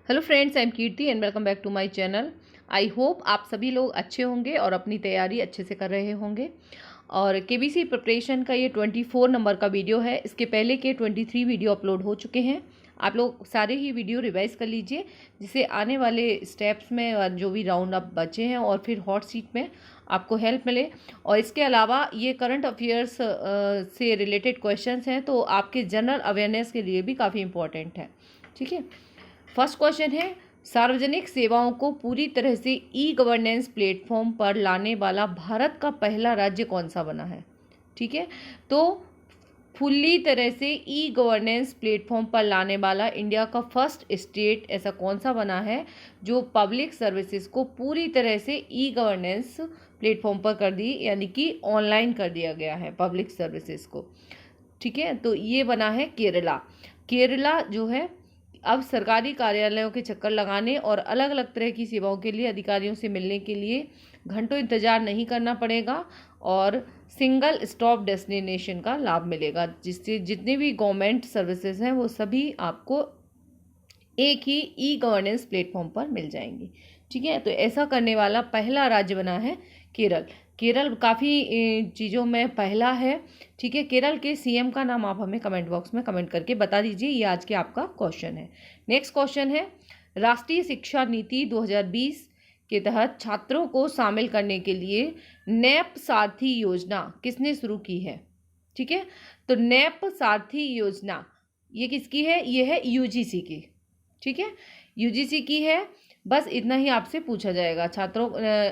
Hello friends, I am Kirti and welcome back to my channel. I hope आप सभी लोग अच्छे होंगे और अपनी तैयारी अच्छे से कर रहे होंगे। और केबीसी प्रिपरेशन का ये 24 नंबर का वीडियो है। इसके पहले के 23 वीडियो अपलोड हो चुके हैं। आप लोग सारे ही वीडियो रिवाइज कर लीजिए, जिससे आने वाले स्टेप्स में और जो भी राउंड अप बचे हैं और फिर हॉट सीट में आपको हेल्प मिले। और इसके अलावा ये करंट अफेयर्स से रिलेटेड क्वेश्चंस हैं, तो आपके जनरल अवेयरनेस के लिए भी काफ़ी इंपॉर्टेंट है। ठीक है, फर्स्ट क्वेश्चन है, सार्वजनिक सेवाओं को पूरी तरह से ई गवर्नेंस प्लेटफॉर्म पर लाने वाला भारत का पहला राज्य कौन सा बना है। ठीक है, तो फुल्ली तरह से ई गवर्नेंस प्लेटफॉर्म पर लाने वाला इंडिया का फर्स्ट स्टेट ऐसा कौन सा बना है जो पब्लिक सर्विसेज को पूरी तरह से ई गवर्नेंस प्लेटफॉर्म पर कर दी, यानी कि ऑनलाइन कर दिया गया है पब्लिक सर्विसेज को। ठीक है, तो ये बना है केरला। केरला जो है अब सरकारी कार्यालयों के चक्कर लगाने और अलग अलग तरह की सेवाओं के लिए अधिकारियों से मिलने के लिए घंटों इंतजार नहीं करना पड़ेगा और सिंगल स्टॉप डेस्टिनेशन का लाभ मिलेगा, जिससे जितने भी गवर्नमेंट सर्विसेज हैं वो सभी आपको एक ही ई गवर्नेंस प्लेटफॉर्म पर मिल जाएंगी। ठीक है, तो ऐसा करने वाला पहला राज्य बना है केरल। केरल काफ़ी चीज़ों में पहला है। ठीक है, केरल के सीएम का नाम आप हमें कमेंट बॉक्स में कमेंट करके बता दीजिए। ये आज के आपका क्वेश्चन है। नेक्स्ट क्वेश्चन है, राष्ट्रीय शिक्षा नीति 2020 के तहत छात्रों को शामिल करने के लिए नैप सारथी योजना किसने शुरू की है। ठीक है, तो नैप सारथी योजना ये किसकी है? ये है यूजीसी की। ठीक है, यूजीसी की है। बस इतना ही आपसे पूछा जाएगा। छात्रों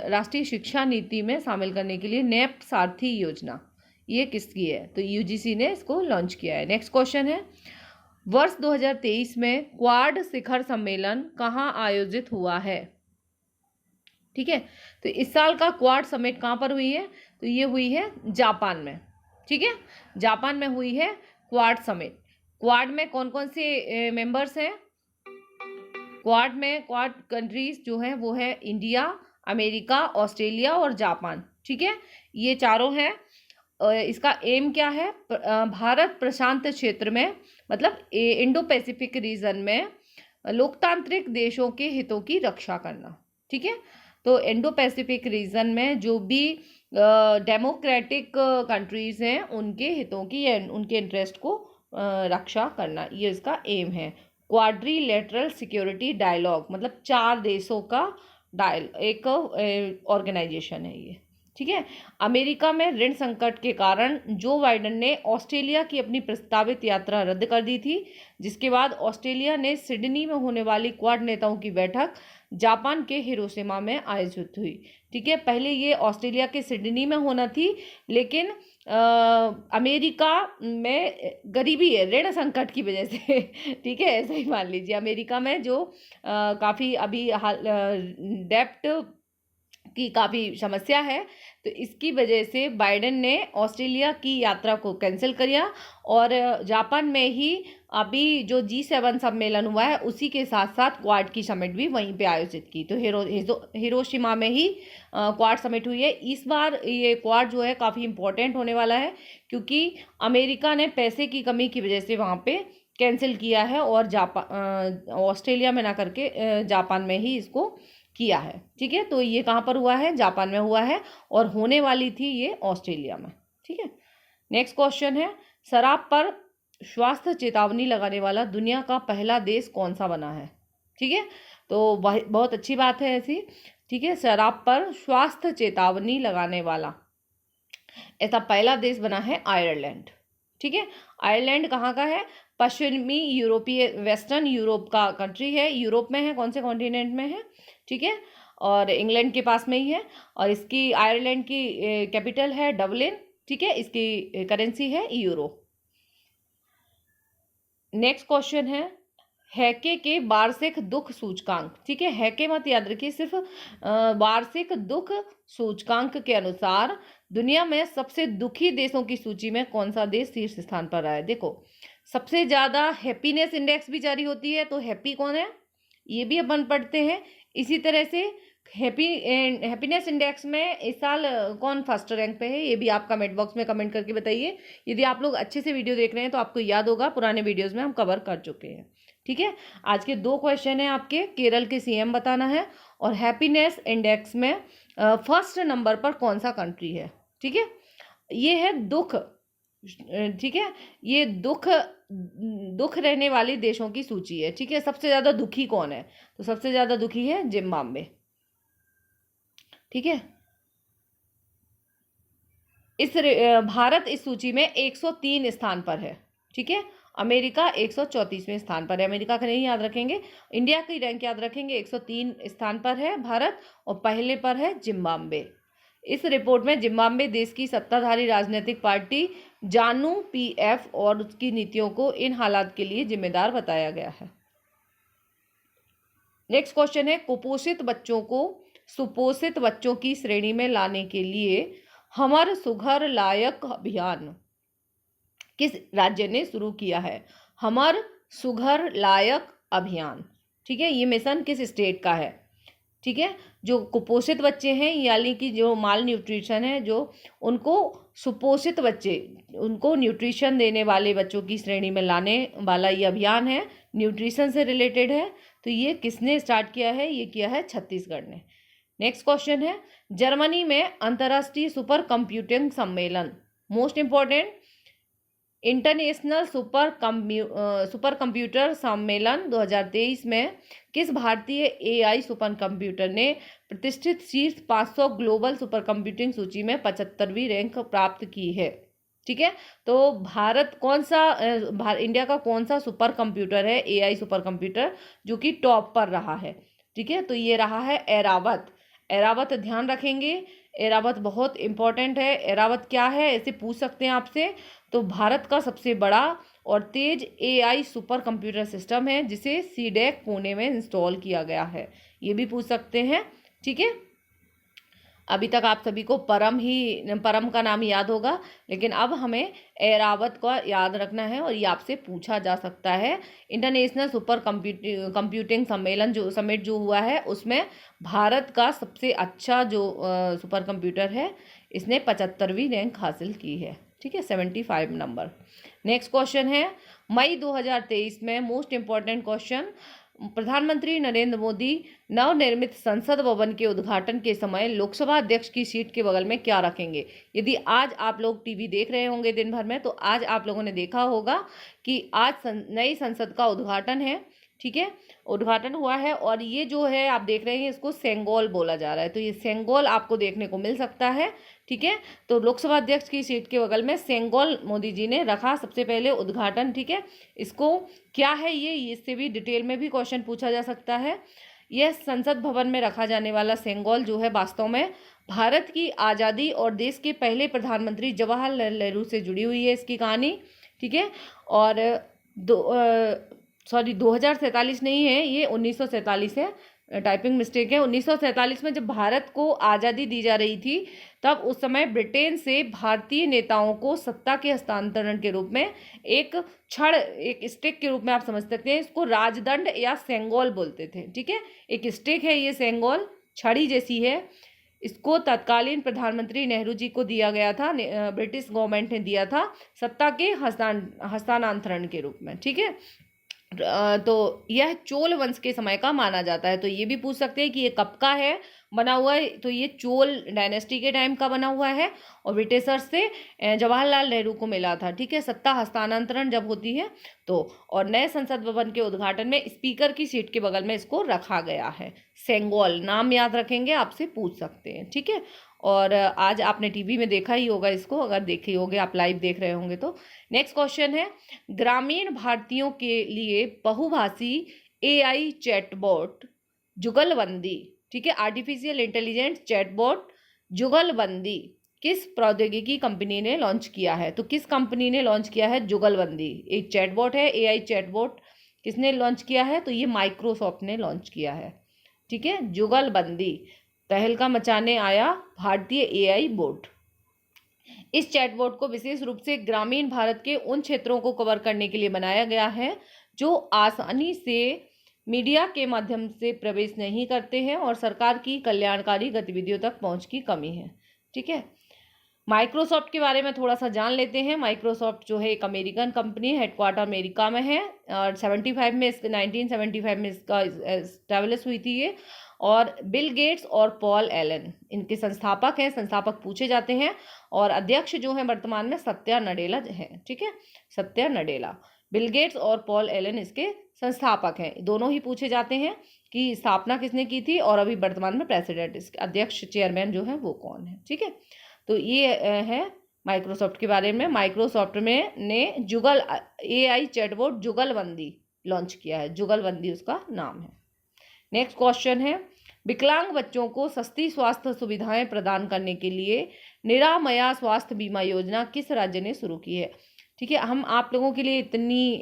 राष्ट्रीय शिक्षा नीति में शामिल करने के लिए नैप सारथी योजना ये किसकी है? तो यूजीसी ने इसको लॉन्च किया है। नेक्स्ट क्वेश्चन है, वर्ष 2023 में क्वाड शिखर सम्मेलन कहाँ आयोजित हुआ है। ठीक है, तो इस साल का क्वाड समिट कहाँ पर हुई है? तो ये हुई है जापान में। ठीक है, जापान में हुई है क्वाड समिट। क्वाड में कौन कौन से मेंबर्स हैं? क्वाड कंट्रीज जो हैं वो है इंडिया, अमेरिका, ऑस्ट्रेलिया और जापान। ठीक है, ये चारों हैं। इसका एम क्या है? भारत प्रशांत क्षेत्र में, मतलब इंडो पैसिफिक रीजन में लोकतांत्रिक देशों के हितों की रक्षा करना। ठीक है, तो इंडो पैसिफिक रीजन में जो भी डेमोक्रेटिक कंट्रीज हैं उनके हितों की या उनके इंटरेस्ट को रक्षा करना, ये इसका एम है। क्वाड्रिलेटरल सिक्योरिटी डायलॉग मतलब 4 देशों का एक ऑर्गेनाइजेशन है ये। ठीक है, अमेरिका में ऋण संकट के कारण जो बाइडेन ने ऑस्ट्रेलिया की अपनी प्रस्तावित यात्रा रद्द कर दी थी, जिसके बाद ऑस्ट्रेलिया ने सिडनी में होने वाली क्वाड नेताओं की बैठक जापान के हिरोशिमा में आयोजित हुई। ठीक है, पहले ये ऑस्ट्रेलिया के सिडनी में होना थी, लेकिन अमेरिका में गरीबी है ऋण संकट की वजह से। ठीक है, ऐसा ही मान लीजिए। अमेरिका में जो काफ़ी अभी डेप्ट की काफ़ी समस्या है, तो इसकी वजह से बाइडेन ने ऑस्ट्रेलिया की यात्रा को कैंसिल किया और जापान में ही अभी जो G7 सम्मेलन हुआ है उसी के साथ साथ क्वाड की समिट भी वहीं पे आयोजित की। तो हिरोशिमा में ही क्वाड समिट हुई है। इस बार ये क्वाड जो है काफ़ी इम्पोर्टेंट होने वाला है, क्योंकि अमेरिका ने पैसे की कमी की वजह से वहाँ पे कैंसिल किया है और ऑस्ट्रेलिया में ना करके जापान में ही इसको किया है। ठीक है, तो ये कहाँ पर हुआ है? जापान में हुआ है और होने वाली थी ये ऑस्ट्रेलिया में। ठीक है, नेक्स्ट क्वेश्चन है, शराब पर स्वास्थ्य चेतावनी लगाने वाला दुनिया का पहला देश कौन सा बना है। ठीक है, तो बहुत अच्छी बात है ऐसी। ठीक है, शराब पर स्वास्थ्य चेतावनी लगाने वाला ऐसा पहला देश बना है आयरलैंड। ठीक है, आयरलैंड कहाँ का है? पश्चिमी यूरोपीय वेस्टर्न यूरोप का कंट्री है। यूरोप में है, कौन से कॉन्टिनेंट में है? ठीक है, और इंग्लैंड के पास में ही है। और इसकी आयरलैंड की कैपिटल है डबलिन। ठीक है, इसकी करेंसी है यूरो। नेक्स्ट क्वेश्चन है, हैके के वार्षिक दुख सूचकांक। ठीक है, हैके मत याद रखिए, सिर्फ वार्षिक दुख सूचकांक के अनुसार दुनिया में सबसे दुखी देशों की सूची में कौन सा देश शीर्ष स्थान पर रहा है। देखो, सबसे ज़्यादा हैप्पीनेस इंडेक्स भी जारी होती है, तो हैप्पी कौन है ये भी अपन पढ़ते हैं। इसी तरह से हैप्पीनेस इंडेक्स में इस साल कौन फर्स्ट रैंक पे है ये भी आप कमेंट बॉक्स में कमेंट करके बताइए। यदि आप लोग अच्छे से वीडियो देख रहे हैं तो आपको याद होगा पुराने वीडियोस में हम कवर कर चुके हैं। ठीक है। आज के 2 क्वेश्चन हैं आपके, केरल के सीएम बताना है और हैप्पीनेस इंडेक्स में फर्स्ट नंबर पर कौन सा कंट्री है। ठीक है, ये है दुख, ठीक है, ये दुख रहने वाले देशों की सूची है। ठीक है, सबसे ज्यादा दुखी कौन है, तो सबसे ज्यादा दुखी है जिम्बाब्वे। ठीक है, भारत इस सूची में 103 स्थान पर है। ठीक है, अमेरिका 134वें स्थान पर है। अमेरिका का नहीं याद रखेंगे, इंडिया की रैंक याद रखेंगे। 103 स्थान पर है भारत और पहले पर है जिम्बाब्वे। इस रिपोर्ट में जिम्बाब्वे देश की सत्ताधारी राजनीतिक पार्टी जानू पीएफ और उसकी नीतियों को इन हालात के लिए जिम्मेदार बताया गया है। नेक्स्ट क्वेश्चन है, कुपोषित बच्चों को सुपोषित बच्चों की श्रेणी में लाने के लिए हमर सुघर लायक अभियान किस राज्य ने शुरू किया है। हमर सुघर लायक अभियान, ठीक है, ये मिशन किस स्टेट का है। ठीक है, जो कुपोषित बच्चे हैं यानी कि जो माल न्यूट्रिशन है, जो उनको सुपोषित बच्चे, उनको न्यूट्रिशन देने वाले बच्चों की श्रेणी में लाने वाला ये अभियान है, न्यूट्रिशन से रिलेटेड है। तो ये किसने स्टार्ट किया है, ये किया है छत्तीसगढ़ ने। नेक्स्ट क्वेश्चन है, जर्मनी में अंतर्राष्ट्रीय सुपर कंप्यूटिंग सम्मेलन, most important, international super computer सम्मेलन 2023 में किस भारतीय एआई सुपर कंप्यूटर ने प्रतिष्ठित शीर्ष 500 ग्लोबल सुपर कंप्यूटिंग सूची में 75वीं रैंक प्राप्त की है। ठीक है, तो भारत कौन सा इंडिया का कौन सा सुपर कंप्यूटर है, एआई सुपर कंप्यूटर, जो कि टॉप पर रहा है। ठीक है, तो ये रहा है एरावत। एरावत ध्यान रखेंगे, एरावत बहुत इंपॉर्टेंट है। एरावत क्या है, ऐसे पूछ सकते हैं आपसे। तो भारत का सबसे बड़ा और तेज एआई सुपर कंप्यूटर सिस्टम है जिसे सीडेक पुणे में इंस्टॉल किया गया है, ये भी पूछ सकते हैं। ठीक है, अभी तक आप सभी को परम का नाम याद होगा, लेकिन अब हमें एरावत का याद रखना है और ये आपसे पूछा जा सकता है। इंटरनेशनल सुपर कंप्यूटिंग सम्मेलन जो समिट जो हुआ है उसमें भारत का सबसे अच्छा जो सुपर कंप्यूटर है, इसने 75वीं रैंक हासिल की है। ठीक है, 75 नंबर। नेक्स्ट क्वेश्चन है, मई 2023 में मोस्ट इंपॉर्टेंट क्वेश्चन, प्रधानमंत्री नरेंद्र मोदी नवनिर्मित संसद भवन के उद्घाटन के समय लोकसभा अध्यक्ष की सीट के बगल में क्या रखेंगे। यदि आज आप लोग टीवी देख रहे होंगे दिन भर में, तो आज आप लोगों ने देखा होगा कि आज नई संसद का उद्घाटन है। ठीक है, उद्घाटन हुआ है और ये जो है आप देख रहे हैं इसको सेंगोल बोला जा रहा है, तो ये सेंगोल आपको देखने को मिल सकता है। ठीक है, तो लोकसभा अध्यक्ष की सीट के बगल में सेंगोल मोदी जी ने रखा सबसे पहले उद्घाटन। ठीक है, इसको क्या है ये, इससे भी डिटेल में भी क्वेश्चन पूछा जा सकता है। यह संसद भवन में रखा जाने वाला सेंगोल जो है वास्तव में भारत की आज़ादी और देश के पहले प्रधानमंत्री जवाहरलाल नेहरू से जुड़ी हुई है इसकी कहानी। ठीक है, और 2047 नहीं है, ये 1947 है, टाइपिंग मिस्टेक है। 1947 में जब भारत को आज़ादी दी जा रही थी, तब उस समय ब्रिटेन से भारतीय नेताओं को सत्ता के हस्तांतरण के रूप में एक स्टिक के रूप में आप समझ सकते हैं, इसको राजदंड या सेंगोल बोलते थे। ठीक है, एक स्टिक है ये सेंगोल, छड़ी जैसी है, इसको तत्कालीन प्रधानमंत्री नेहरू जी को दिया गया था, ब्रिटिश गवर्नमेंट ने दिया था सत्ता के हस्तांतरण के रूप में। ठीक है, तो यह चोल वंश के समय का माना जाता है। तो ये भी पूछ सकते हैं कि ये कब का है बना हुआ है, तो ये चोल डायनेस्टी के टाइम का बना हुआ है और ब्रिटिशर्स से जवाहरलाल नेहरू को मिला था। ठीक है, सत्ता हस्तांतरण जब होती है तो, और नए संसद भवन के उद्घाटन में स्पीकर की सीट के बगल में इसको रखा गया है। सेंगोल नाम याद रखेंगे, आपसे पूछ सकते हैं। ठीक है, और आज आपने टीवी में देखा ही होगा इसको, अगर देखे होंगे आप लाइव देख रहे होंगे तो। नेक्स्ट क्वेश्चन है, ग्रामीण भारतीयों के लिए बहुभाषी एआई चैटबॉट जुगलबंदी, ठीक है, आर्टिफिशियल इंटेलिजेंस चैटबॉट जुगलबंदी किस प्रौद्योगिकी कंपनी ने लॉन्च किया है। तो किस कंपनी ने लॉन्च किया है जुगलबंदी, एक चैटबॉट है एआई चैटबॉट, किसने लॉन्च किया है, तो ये माइक्रोसॉफ्ट ने लॉन्च किया है। ठीक है, जुगलबंदी, तहलका मचाने आया भारतीय एआई बोर्ड। इस चैटबॉट को विशेष रूप से ग्रामीण भारत के उन क्षेत्रों को कवर करने के लिए बनाया गया है जो आसानी से मीडिया के माध्यम से प्रवेश नहीं करते हैं और सरकार की कल्याणकारी गतिविधियों तक पहुंच की कमी है। ठीक है, माइक्रोसॉफ्ट के बारे में थोड़ा सा जान लेते हैं। माइक्रोसॉफ्ट जो है एक अमेरिकन कंपनी है, हेडक्वार्टर अमेरिका में है और 1975 में इसका एस्टेब्लिश हुई थी ये। और बिल गेट्स और पॉल एलन इनके संस्थापक हैं, संस्थापक पूछे जाते हैं। और अध्यक्ष जो है वर्तमान में सत्या नडेला है। ठीक है, सत्या नडेला। बिल गेट्स और पॉल एलन इसके संस्थापक हैं, दोनों ही पूछे जाते हैं कि स्थापना किसने की थी और अभी वर्तमान में प्रेसिडेंट, इसके अध्यक्ष चेयरमैन जो है वो कौन है। ठीक है, तो ये है माइक्रोसॉफ्ट के बारे में। माइक्रोसॉफ्ट में ने जुगल AI चैटबॉट जुगलबंदी लॉन्च किया है, जुगलबंदी उसका नाम है। नेक्स्ट क्वेश्चन है, विकलांग बच्चों को सस्ती स्वास्थ्य सुविधाएं प्रदान करने के लिए निरामया स्वास्थ्य बीमा योजना किस राज्य ने शुरू की है। ठीक है, हम आप लोगों के लिए इतनी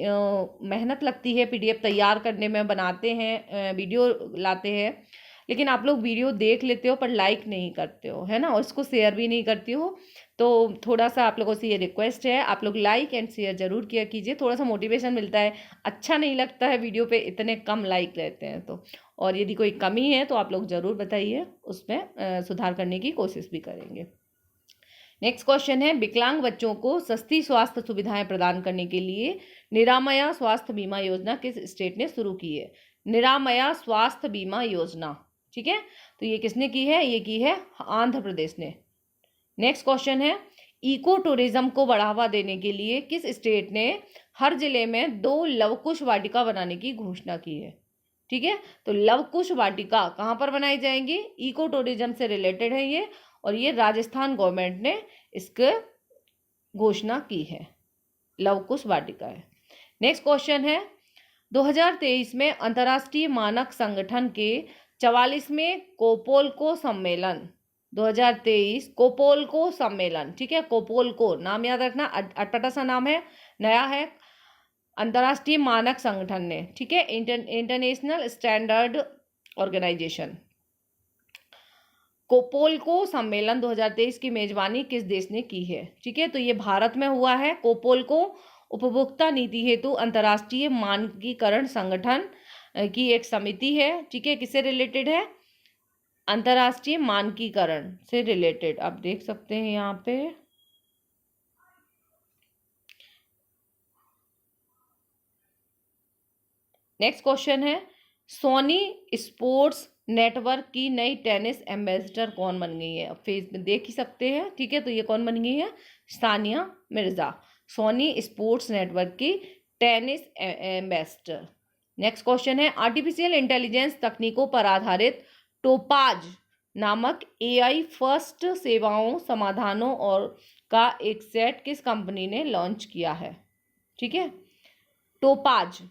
मेहनत लगती है PDF तैयार करने में, बनाते हैं, वीडियो लाते हैं, लेकिन आप लोग वीडियो देख लेते हो पर लाइक नहीं करते हो, है ना, और इसको शेयर भी नहीं करती हो। तो थोड़ा सा आप लोगों से ये रिक्वेस्ट है, आप लोग लाइक एंड शेयर जरूर किया कीजिए, थोड़ा सा मोटिवेशन मिलता है। अच्छा नहीं लगता है वीडियो पे इतने कम लाइक रहते हैं तो, और यदि कोई कमी है तो आप लोग ज़रूर बताइए, उसमें सुधार करने की कोशिश भी करेंगे। नेक्स्ट क्वेश्चन है, विकलांग बच्चों को सस्ती स्वास्थ्य सुविधाएं प्रदान करने के लिए निरामया स्वास्थ्य बीमा योजना किस स्टेट ने शुरू की है। निरामया स्वास्थ्य बीमा योजना, ठीक है, तो ये किसने की है, ये की है आंध्र प्रदेश ने। नेक्स्ट क्वेश्चन है, इको टूरिज्म को बढ़ावा देने के लिए किस स्टेट ने हर जिले में 2 लवकुश वाटिका बनाने की घोषणा की है। ठीक है, तो लवकुश वाटिका कहाँ पर बनाई जाएंगी, इको टूरिज्म से रिलेटेड है ये, और ये राजस्थान गवर्नमेंट ने इसके घोषणा की है, लवकुश वाटिका है। नेक्स्ट क्वेश्चन है, 2023 में अंतर्राष्ट्रीय मानक संगठन के 44वें कोपोल्को सम्मेलन, 2023 कोपोल्को सम्मेलन, ठीक है, कोपोल्को नाम याद रखना, अटपटा सा नाम है, नया है, अंतर्राष्ट्रीय मानक संगठन ने, ठीक है, इंटरनेशनल स्टैंडर्ड ऑर्गेनाइजेशन। कोपोल्को सम्मेलन 2023 की मेजबानी किस देश ने की है। ठीक है, तो ये भारत में हुआ है। कोपोल्को उपभोक्ता नीति हेतु अंतर्राष्ट्रीय मानकीकरण संगठन की एक समिति है। ठीक है, किससे रिलेटेड है, अंतर्राष्ट्रीय मानकीकरण से रिलेटेड, आप देख सकते हैं यहाँ पे। नेक्स्ट क्वेश्चन है, सोनी स्पोर्ट्स नेटवर्क की नई टेनिस एम्बेसडर कौन बन गई है। फेस में देख ही सकते हैं। ठीक है, तो ये कौन बन गई है, सानिया मिर्जा, सोनी स्पोर्ट्स नेटवर्क की टेनिस एम्बेसडर। नेक्स्ट क्वेश्चन है, आर्टिफिशियल इंटेलिजेंस तकनीकों पर आधारित टोपाज नामक AI फर्स्ट सेवाओं समाधानों और का एक सेट किस कंपनी ने लॉन्च किया है। ठीक है, टोपाज,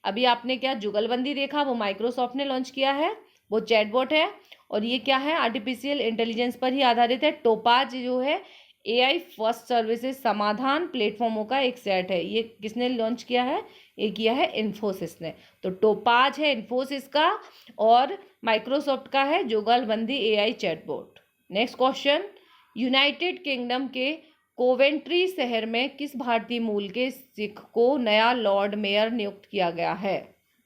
अभी आपने क्या जुगलबंदी देखा, वो माइक्रोसॉफ्ट ने लॉन्च किया है, वो चैटबॉट है, और ये क्या है, आर्टिफिशियल इंटेलिजेंस पर ही आधारित है। टोपाज जो है AI फर्स्ट सर्विसेज समाधान प्लेटफॉर्मों का एक सेट है। ये किसने लॉन्च किया है, ये किया है इन्फोसिस ने। तो टोपाज है इन्फोसिस का और माइक्रोसॉफ्ट का है जुगलबंदी AI chatbot. Next question, United kingdom के कोवेंट्री शहर में किस भारतीय मूल के सिख को नया लॉर्ड मेयर नियुक्त किया गया है।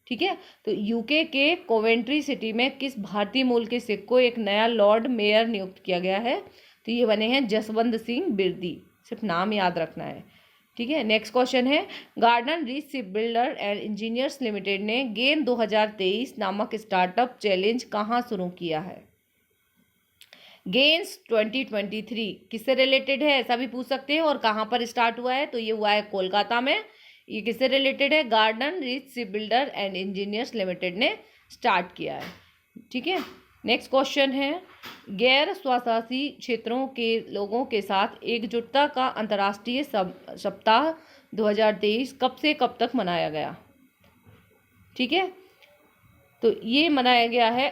ठीक है, तो UK के कोवेंट्री सिटी में किस भारतीय मूल के सिख को एक नया लॉर्ड मेयर नियुक्त किया गया है, तो ये बने हैं जसवंत सिंह बिरदी, सिर्फ नाम याद रखना है। ठीक है, नेक्स्ट क्वेश्चन है, garden reach ship builder and engineers limited ने गेन 2023 नामक स्टार्टअप चैलेंज कहाँ शुरू किया है। गेन्स 2023 किससे रिलेटेड है, ऐसा भी पूछ सकते हैं, और कहाँ पर स्टार्ट हुआ है, तो ये हुआ है कोलकाता में। ये किससे रिलेटेड है, garden reach ship builder and engineers limited ने स्टार्ट किया है। ठीक है, नेक्स्ट क्वेश्चन है, गैर स्वशासी क्षेत्रों के लोगों के साथ एकजुटता का अंतर्राष्ट्रीय सप्ताह 2023 कब से कब तक मनाया गया। ठीक है, तो ये मनाया गया है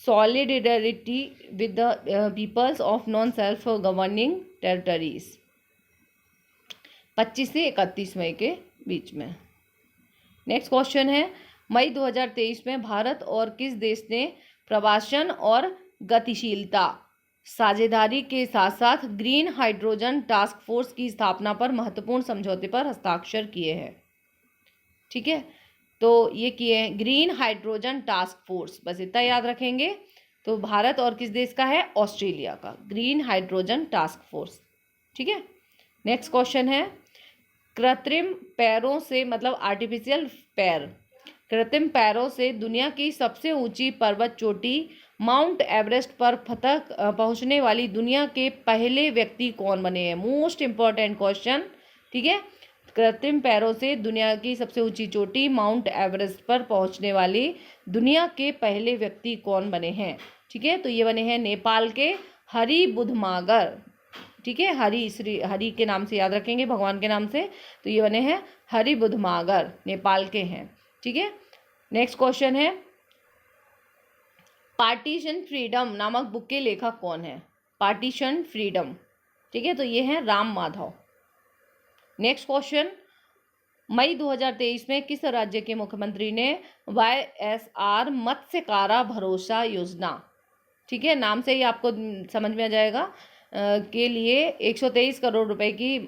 solidarity with the peoples of non self governing territories, 25 से 31 मई के बीच में। नेक्स्ट क्वेश्चन है, मई 2023 में भारत और किस देश ने प्रवासन और गतिशीलता साझेदारी के साथ साथ ग्रीन हाइड्रोजन टास्क फोर्स की स्थापना पर महत्वपूर्ण समझौते पर हस्ताक्षर किए हैं। ठीक है, तो ये किए हैं ग्रीन हाइड्रोजन टास्क फोर्स, बस इतना याद रखेंगे। तो भारत और किस देश का है? ऑस्ट्रेलिया का। Green hydrogen task force. ठीक है। नेक्स्ट क्वेश्चन है, कृत्रिम पैरों से मतलब आर्टिफिशियल पैर, कृत्रिम पैरों से दुनिया की सबसे ऊंची पर्वत चोटी माउंट एवरेस्ट पर फतह पहुंचने वाली दुनिया के पहले व्यक्ति कौन बने हैं? Most important question. ठीक है। कृत्रिम पैरों से दुनिया की सबसे ऊंची चोटी माउंट एवरेस्ट पर पहुंचने वाली दुनिया के पहले व्यक्ति कौन बने हैं? ठीक है। तो ये बने हैं नेपाल के हरि बुधमागर। ठीक है। हरि के नाम से याद रखेंगे, भगवान के नाम से। तो ये बने हैं हरि बुधमागर, नेपाल के हैं। ठीक है। नेक्स्ट क्वेश्चन है, पार्टीशन फ्रीडम नामक बुक के लेखक कौन है? Partition freedom. ठीक है। तो ये हैं राम माधव। नेक्स्ट क्वेश्चन, मई 2023 में किस राज्य के मुख्यमंत्री ने YSR मत्स्यकारा भरोसा योजना, ठीक है, नाम से ही आपको समझ में आ जाएगा, के लिए 123 करोड़ रुपए की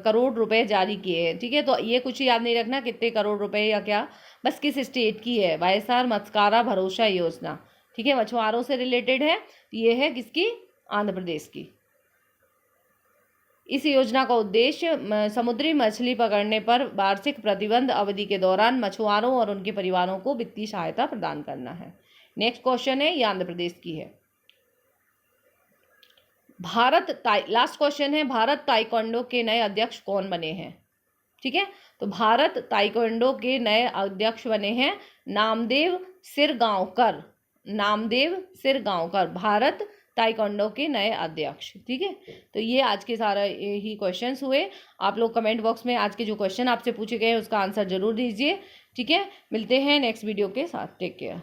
करोड़ रुपए जारी किए हैं। ठीक है। तो ये कुछ याद नहीं रखना कितने करोड़ रुपए या क्या, बस किस स्टेट की है। YSR मत्स्यकारा भरोसा योजना। ठीक है। मछुआरों से रिलेटेड है। ये है किसकी? आंध्र प्रदेश की। इस योजना का उद्देश्य समुद्री मछली पकड़ने पर वार्षिक प्रतिबंध अवधि के दौरान मछुआरों और उनके परिवारों को वित्तीय सहायता प्रदान करना है। नेक्स्ट क्वेश्चन है, ये आंध्र प्रदेश की है। लास्ट क्वेश्चन है, भारत ताइक्वांडो के नए अध्यक्ष कौन बने हैं? ठीक है। तो भारत ताइक्वांडो के नए अध्यक्ष बने हैं नामदेव सिरगांवकर। नामदेव सिरगांवकर भारत ताइक्वांडो के नए अध्यक्ष। ठीक है। तो ये आज के सारा ही क्वेश्चंस हुए। आप लोग कमेंट बॉक्स में आज के जो क्वेश्चन आपसे पूछे गए उसका आंसर जरूर दीजिए। ठीक है। मिलते हैं नेक्स्ट वीडियो के साथ। Take care.